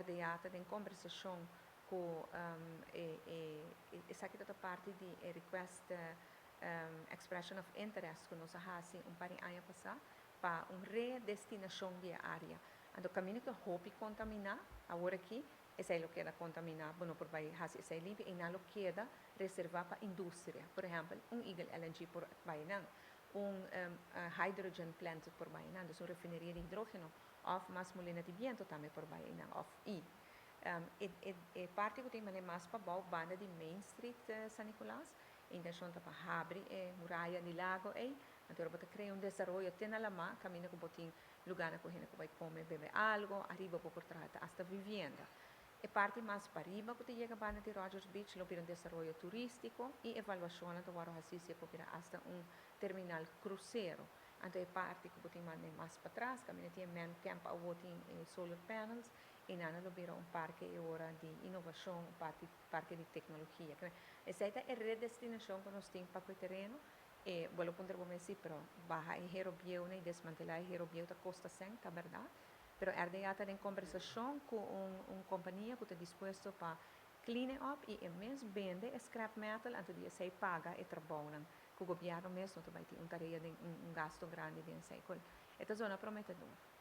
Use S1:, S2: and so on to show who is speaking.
S1: erdeata em conversação com essa aqui toda parte de request expression of interest que nós fazemos par de ano passado para redestinação de área. Então, caminho que hobby contaminar, agora aqui, essa é o que era contaminar, bueno, por vai fazer essa limpa e não queda reservar para indústria. Por exemplo, Eagle LNG por vai não, hydrogen plant por vai não, então refineria de hidrogênio, of mas molina de viento também por vai não, of parte que tem mais para bau banda de Main Street San Nicolás, intenção para abrir muralha de lago então para criar desenvolvimento tem na lama caminho que botin lugar na corrida que vai comer beber algo arriba por trás hasta vivienda parte mais para riba que chega banda de Rogers Beach lo para desenvolvimento turístico e avaliação na tua assistência para hasta terminal cruzeiro então parte que botin mais para trás caminho tem man camp a botin solar panels e nana lo vira parque ora de inovação parque de tecnologia essa é a redestinação que nós temos para o terreno e vou ponter como assim pero baja em Herobieu e desmantelar Herobieu da Costa Santa verdade pero já está em conversação com companhia que está disposto para clean up e mesmo vende scrap metal então dia sai paga e trabalham que o governo mesmo vai ter tarefa de gasto grande de sei qual esta zona prometedora